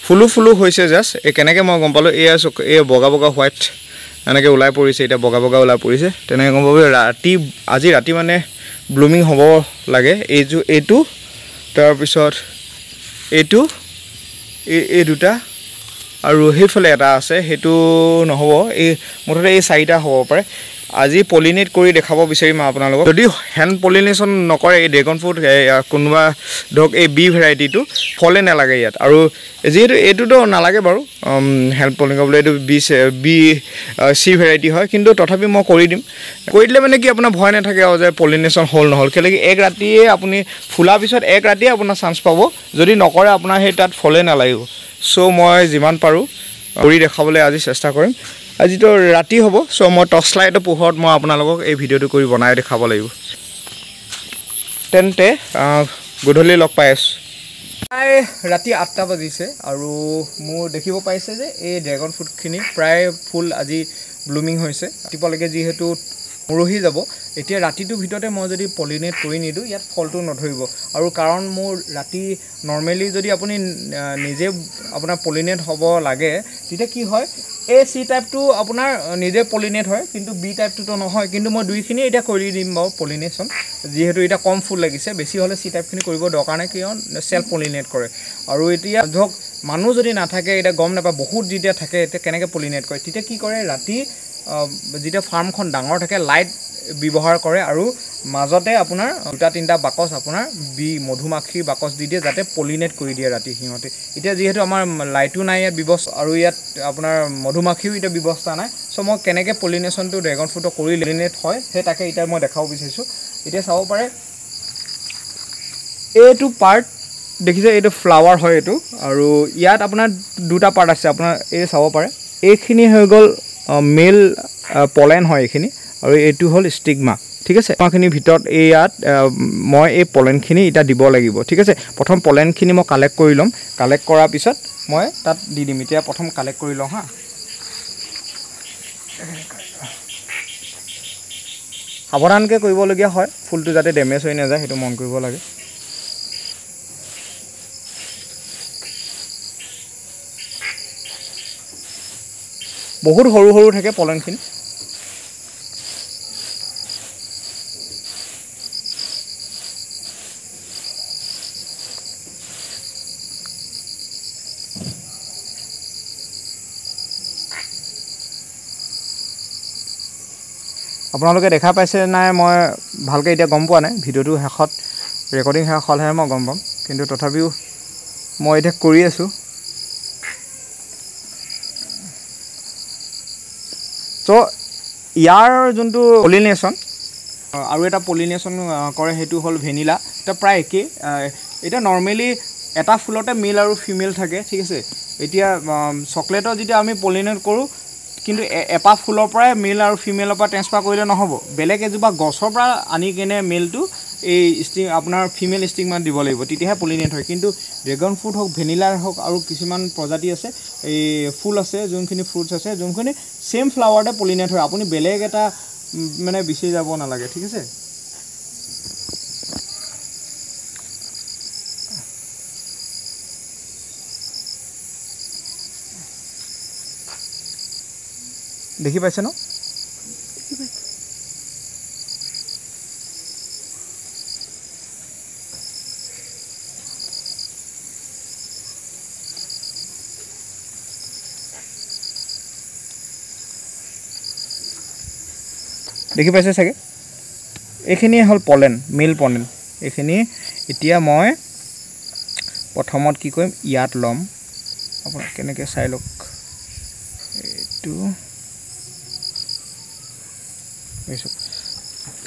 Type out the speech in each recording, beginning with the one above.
ফুলো হৈছে জাষ্ট এই কেনেকৈ মই গম পালোঁ এই বগা হোৱাইট এনেকৈ ওলাই পৰিছে এতিয়া বগা ওলাই পৰিছে তেনেকৈ গম পাব আজি ৰাতি মানে ব্লুমিং হ'ব লাগে এইটো তাৰপিছত এই দুটা আৰু সেইফালে এটা আছে সেইটো নহ'ব এই মুঠতে এই 4টা হ'ব পাৰে আজি পলিনেট কৰি দেখাব বিচাৰিম আপোনালোকক যদি হেণ্ড পলিনেশ্যন নকৰে এই ড্ৰেগন ফ্ৰুট কোনোবা ধৰক এই বি ভেৰাইটিটো ফলে নালাগে ইয়াত আৰু যিহেতু এইটোতো নালাগে বাৰু হেণ্ড পলিনেশ্যন কৰিবলৈ এইটো বি চি ভেৰাইটি হয় কিন্তু তথাপি মই কৰি দিলে মানে কি আপোনাৰ ভয় নাথাকে আৰু যে পলিনেশ্যন হ'ল নহ'ল কেলৈ এক ৰাতিয়ে আপুনি ফুলাৰ পিছত এক ৰাতিয়ে আপোনাৰ চান্স পাব যদি নকৰে আপোনাৰ সেই তাত ফলে নালাগিব চ' মই যিমান পাৰোঁ কৰি দেখাবলৈ আজি চেষ্টা কৰিম আজিতো ৰাতি হ'ব চ' মই টৰ্চ লাইটৰ পোহৰত মই আপোনালোকক এই ভিডিঅ'টো কৰি বনাই দেখাব লাগিব তেন্তে গধূলি লগ পাই আছোঁ প্ৰায় ৰাতি 8টা বাজিছে আৰু মোৰ দেখিব পাইছে যে এই ড্ৰেগন ফ্ৰুটখিনি প্ৰায় ফুল আজি ব্লুমিং হৈছে ৰাতিপুৱালৈকে যিহেতু মৰহি যাব এতিয়া ৰাতিটোৰ ভিতৰতে মই যদি পলিনেট কৰি নিদিওঁ ইয়াত ফলটো নধৰিব আৰু কাৰণ মোৰ ৰাতি নৰ্মেলি যদি আপুনি নিজে আপোনাৰ পলিনেট হ'ব লাগে তেতিয়া কি হয় এ চি টাইপটো আপোনাৰ নিজে পলিনেট হয় কিন্তু বি টাইপটোতো নহয় কিন্তু মই দুইখিনি এতিয়া কৰি দিম বাৰু পলিনেশ্যন যিহেতু এতিয়া কম ফুল লাগিছে বেছি হ'লে চি টাইপখিনি কৰিব দৰকাৰ নাই কিয় চেল্ফ পলিনেট কৰে আৰু এতিয়া ধৰক মানুহ যদি নাথাকে এতিয়া গম নাপায় বহুত যেতিয়া থাকে এতিয়া কেনেকৈ পলিনেট কৰে তেতিয়া কি কৰে ৰাতি যেতিয়া ফাৰ্মখন ডাঙৰ থাকে লাইট ব্যৱহাৰ কৰে আৰু মাজতে আপোনাৰ 2-3টা বাকচ আপোনাৰ মধুমাখিৰ বাকচ দি দিয়ে যাতে পলিনেট কৰি দিয়ে ৰাতি সিহঁতে এতিয়া যিহেতু আমাৰ লাইটো নাই ইয়াত ব্যৱস্থা আৰু ইয়াত আপোনাৰ মধুমাখিও এতিয়া ব্যৱস্থা নাই চ' মই কেনেকৈ পলিনেশ্যনটো ড্ৰেগন ফ্ৰুটৰ কৰি পলিনেট হয় সেই তাকে এতিয়া মই দেখাব বিচাৰিছোঁ এতিয়া চাব পাৰে এইটো পাৰ্ট দেখিছে এইটো ফ্লাৱাৰ হয় এইটো আৰু ইয়াত আপোনাৰ 2টা পাৰ্ট আছে আপোনাৰ এই চাব পাৰে এইখিনি হৈ গ'ল মেল পলেন হয় এইখিনি আৰু এইটো হ'ল ষ্টিগমা ঠিক আছে আমাৰখিনিৰ ভিতৰত ইয়াত মই এই পলেনখিনি এতিয়া দিব লাগিব ঠিক আছে প্ৰথম পলেনখিনি মই কালেক্ট কৰি ল'ম কালেক্ট কৰাৰ পিছত মই তাত দি দিম এতিয়া প্ৰথম কালেক্ট কৰি লওঁ হা সাৱধানকৈ কৰিবলগীয়া হয় ফুলটো যাতে ডেমেজ হৈ নাযায় সেইটো মন কৰিব লাগে বহুত সৰু থাকে পলেনখিনি আপোনালোকে দেখা পাইছে নাই মই ভালকৈ এতিয়া গম পোৱা নাই ভিডিঅ'টো শেষত ৰেকৰ্ডিং শেষ হ'লেহে মই গম পাম কিন্তু তথাপিও মই এতিয়া কৰি আছোঁ চ' ইয়াৰ যোনটো পলিনেশ্যন আৰু এটা পলিনেশ্যন কৰে সেইটো হ'ল ভেনিলা এটা প্ৰায় একেই এতিয়া নৰ্মেলি এটা ফুলতে মেল আৰু ফিমেল থাকে ঠিক আছে এতিয়া চকলেটৰ যেতিয়া আমি পলিনেট কৰোঁ কিন্তু এপা ফুলৰ পৰাই মেল আৰু ফিমেলৰ পৰা ট্ৰেন্সফাৰ কৰিলে নহ'ব বেলেগ এজোপা গছৰ পৰা আনি কেনে মেলটো এই আপোনাৰ ফিমেল ষ্টিগমাত দিব লাগিব তেতিয়াহে পলিনেট হয় কিন্তু ড্ৰেগন ফ্ৰুট হওক ভেনিলাৰ হওক আৰু কিছুমান প্ৰজাতি আছে এই ফুল আছে যোনখিনি ফ্ৰুটছ আছে যোনখিনি সেম ফ্লাৱাৰতে পলিনেট হয় আপুনি বেলেগ এটা মানে বিচাৰি যাব নালাগে ঠিক আছে দেখি পাইছে ন দেখি পাইছে চাগে এইখিনি হ'ল পলেন মেল পলেন এইখিনি এতিয়া মই প্ৰথমত কি কৰিম ইয়াত ল'ম আপোনাক কেনেকৈ চাই লওক এইটো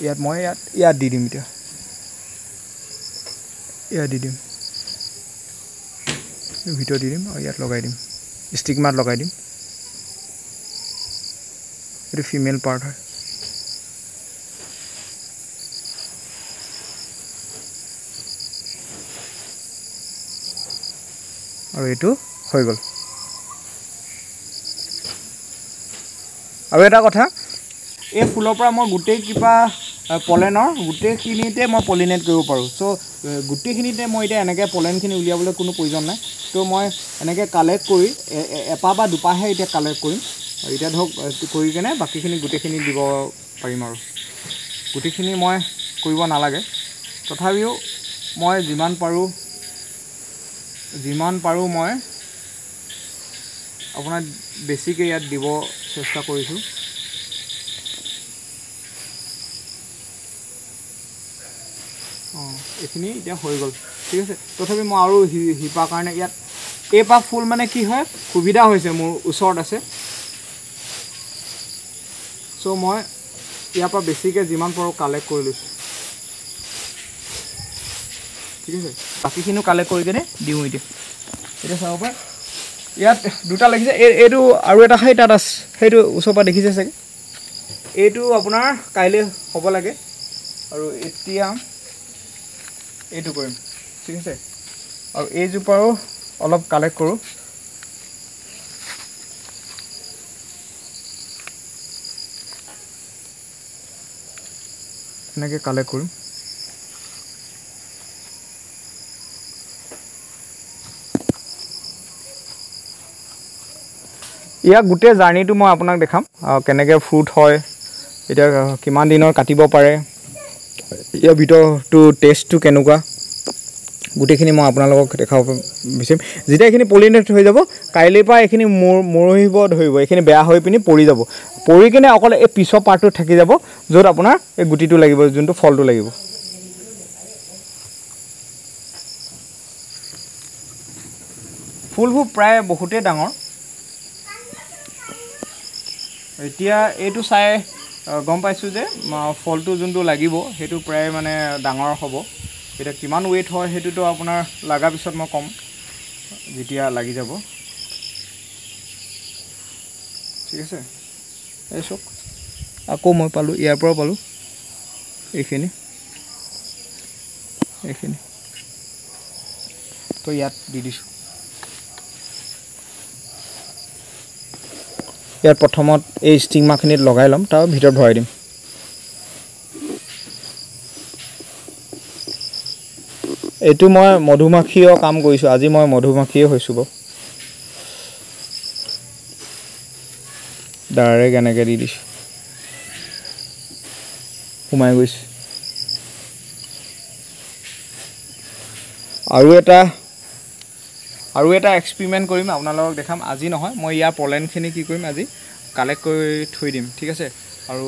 ইয়াত মই ইয়াত দি দিম এতিয়া ইয়াত দি দিম ভিতৰত দি দিম আৰু ইয়াত লগাই দিম ষ্টিগমাত লগাই দিম এইটো ফিমেল পাৰ্ট হয় আৰু এইটো হৈ গ'ল আৰু এটা কথা এই ফুলৰ পৰা মই গোটেই কিবা পলেনৰ গোটেইখিনিতে মই পলিনেট কৰিব পাৰোঁ। চ' গোটেইখিনিতে মই এতিয়া এনেকৈ পলেনখিনি উলিয়াবলৈ কোনো প্ৰয়োজন নাই। তো মই এনেকৈ কালেক্ট কৰি এপাহ বা দুপাহে এতিয়া কালেক্ট কৰিম। এতিয়া ধৰক কৰি কেনে বাকীখিনি গোটেইখিনি দিব পাৰিম আৰু গোটেইখিনি মই কৰিব নালাগে। তথাপিও মই যিমান পাৰোঁ মই আপোনাৰ বেছিকৈ ইয়াত দিব চেষ্টা কৰিছোঁ। এইখিনি এতিয়া হৈ গ'ল, ঠিক আছে। তথাপি মই আৰু শিপাৰ কাৰণে ইয়াত এইপাহ ফুল মানে কি হয় সুবিধা হৈছে, মোৰ ওচৰত আছে। চ' মই ইয়াৰ পৰা বেছিকৈ যিমান পাৰোঁ কালেক্ট কৰি লৈছোঁ, ঠিক আছে। বাকীখিনিও কালেক্ট কৰি কেনে দিওঁ। এতিয়া চাব পাৰে ইয়াত দুটা লাগিছে। এইটো আৰু এটা সেই তাত আছে, সেইটো ওচৰৰ পৰা দেখিছে চাগে। এইটো আপোনাৰ কাইলৈ হ'ব লাগে আৰু এতিয়া এইটো কৰিম, ঠিক আছে। আৰু এইজোপাও অলপ কালেক্ট কৰোঁ। এনেকৈ কালেক্ট কৰিম। ইয়াৰ গোটেই জাৰ্ণিটো মই আপোনাক দেখাম, কেনেকৈ ফ্ৰুট হয়, এতিয়া কিমান দিনৰ কাটিব পাৰে, ইয়াৰ ভিতৰটো টেষ্টটো কেনেকুৱা, গোটেইখিনি মই আপোনালোকক দেখাব বিচাৰিম। যেতিয়া এইখিনি পলিনেট হৈ যাব, কাইলৈৰ পৰা এইখিনি মৰহিব ধৰিব, এইখিনি বেয়া হৈ পিনি পৰি যাব। পৰি কিনে অকল এই পিছৰ পাৰ্টটো থাকি যাব, য'ত আপোনাৰ এই গুটিটো লাগিব, যোনটো ফলটো লাগিব। ফুলবোৰ প্ৰায় বহুতেই ডাঙৰ। এতিয়া এইটো চাই গম পাইছোঁ যে ফলটো যোনটো লাগিব সেইটো প্ৰায় মানে ডাঙৰ হ'ব। এতিয়া কিমান ৱেইট হয় সেইটোতো আপোনাৰ লগাৰ পিছত মই ক'ম, যেতিয়া লাগি যাব, ঠিক আছে। এই চাওক, আকৌ মই পালোঁ, ইয়াৰ পৰাও পালোঁ এইখিনি তো ইয়াত দি দিছোঁ। ইয়াত প্ৰথমত এই ষ্টিংমাখিনিত লগাই ল'ম, তাৰ ভিতৰত ভৰাই দিম। এইটো মই মধুমাখিও কাম কৰিছোঁ, আজি মই মধুমাখিয়ে হৈছোঁ বাৰু। ডাইৰেক্ট এনেকৈ দি দিছোঁ, সোমাই গৈছে। আৰু এটা এক্সপেৰিমেণ্ট কৰিম, আপোনালোকক দেখাম। আজি নহয়, মই ইয়াৰ পলেনখিনি কি কৰিম, আজি কালেক্ট কৰি থৈ দিম, ঠিক আছে। আৰু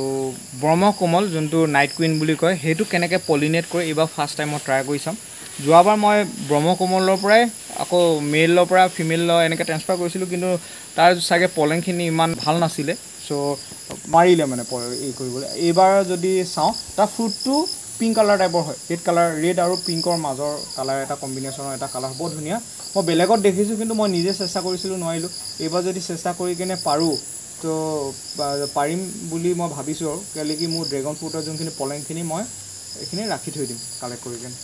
ব্ৰহ্মকমল যোনটো নাইট কুইন বুলি কয়, সেইটো কেনেকৈ পলিনেট কৰে এইবাৰ ফাৰ্ষ্ট টাইম মই ট্ৰাই কৰি চাম। যোৱাবাৰ মই ব্ৰহ্মকমলৰ পৰাই আকৌ মেইলৰ পৰা ফিমেলৰ এনেকৈ ট্ৰেন্সফাৰ কৰিছিলোঁ, কিন্তু তাৰ চাগে পলেনখিনি ইমান ভাল নাছিলে, চ' মাৰিলে মানে এই কৰিবলৈ। এইবাৰ যদি চাওঁ, তাৰ ফ্ৰুটটো পিংক কালাৰ টাইপৰ হয়, ৰেড আৰু পিংকৰ মাজৰ কালাৰ এটা কম্বিনেশ্যনৰ এটা কালাৰ, বৰ ধুনীয়া। মই বেলেগত দেখিছোঁ, কিন্তু মই নিজে চেষ্টা কৰিছিলোঁ, নোৱাৰিলোঁ। এইবাৰ যদি চেষ্টা কৰি কেনে পাৰোঁ তো পাৰিম বুলি মই ভাবিছোঁ। আৰু কেলৈ কি মোৰ ড্ৰেগন ফ্ৰুটৰ যোনখিনি পলেনখিনি মই এইখিনি ৰাখি থৈ দিম কালেক্ট কৰি কেনে।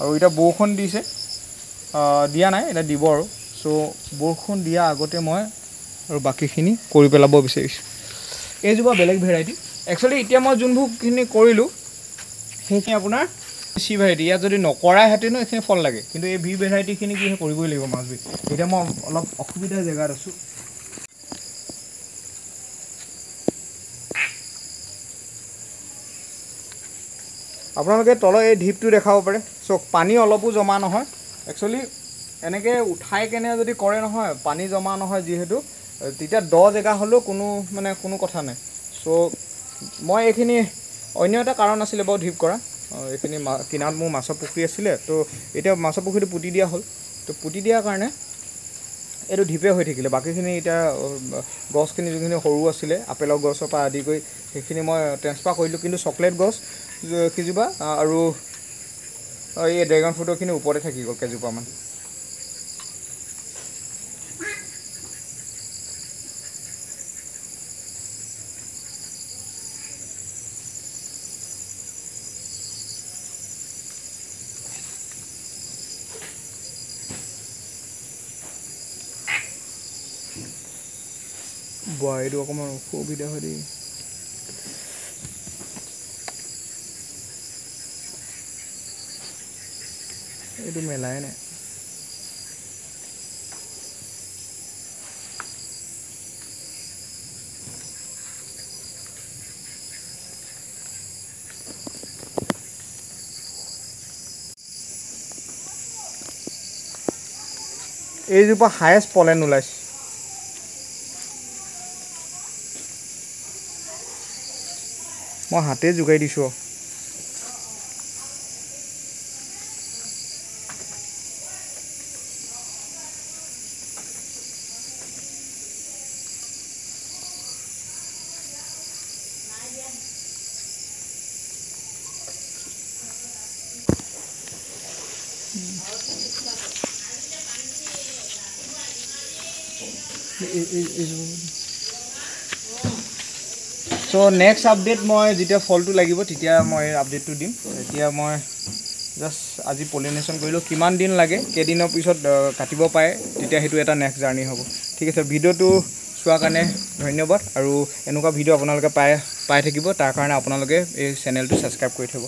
আৰু এতিয়া বৰষুণ দিছে, দিয়া নাই, এতিয়া দিব আৰু। চ' বৰষুণ দিয়া আগতে মই আৰু বাকীখিনি কৰি পেলাব বিচাৰিছোঁ। এইজোপা বেলেগ ভেৰাইটি। একচুৱেলি এতিয়া মই যোনবোৰখিনি কৰিলোঁ সেইখিনি আপোনাৰ চি ভেৰাইটি। ইয়াত যদি নকৰাহেঁতেনো এইখিনি ফল লাগে, কিন্তু এই ভি ভেৰাইটিখিনি কি কৰিবই লাগিব মাছবি। এতিয়া মই অলপ অসুবিধা জেগাত আছোঁ। আপোনালোকে তলৰ এই ঢিপটো দেখাব পাৰে, চাওক পানী অলপো জমা নহয়। একচুৱেলি এনেকৈ উঠাই কেনে যদি কৰে নহয়, পানী জমা নহয় যিহেতু, তেতিয়া দ জেগা হ'লেও কোনো কথা নাই। চ' মই এইখিনি অন্য এটা কাৰণ আছিলে বাৰু ঢিপ কৰা, এইখিনি কিনাৰত মোৰ মাছৰ পুখুৰী আছিলে, তো এতিয়া মাছৰ পুখুৰীটো পুতি দিয়া হ'ল। তো পুতি দিয়াৰ কাৰণে এইটো ঢিপে হৈ থাকিলে। বাকীখিনি এতিয়া গছখিনি যোনখিনি সৰু আছিলে, আপেলৰ গছৰ পৰা আদি কৰি সেইখিনি মই ট্ৰেন্সফাৰ কৰিলোঁ, কিন্তু চকলেট গছ কেইজোপা আৰু এই ড্ৰেগন ফ্ৰুটৰখিনি ওপৰতে থাকি গ'ল কেইজোপামান। বোৱা এইটো অকণমান অসুবিধা হয় দেই এইটো মেলাই নাই এইজোপা হায়েষ্ট পলেন ওলাইছে মই হাতে যোগাই দিছোঁ চ' নেক্সট আপডেট মই যেতিয়া ফলটো লাগিব তেতিয়া মই আপডেটটো দিম এতিয়া মই জাষ্ট আজি পলিনেশ্যন কৰিলোঁ কিমান দিন লাগে কেইদিনৰ পিছত কাটিব পাৰে তেতিয়া সেইটো এটা নেক্সট জাৰ্ণি হ'ব ঠিক আছে ভিডিঅ'টো চোৱাৰ কাৰণে ধন্যবাদ আৰু এনেকুৱা ভিডিঅ' আপোনালোকে পাই থাকিব তাৰ কাৰণে আপোনালোকে এই চেনেলটো ছাবস্ক্ৰাইব কৰি থ'ব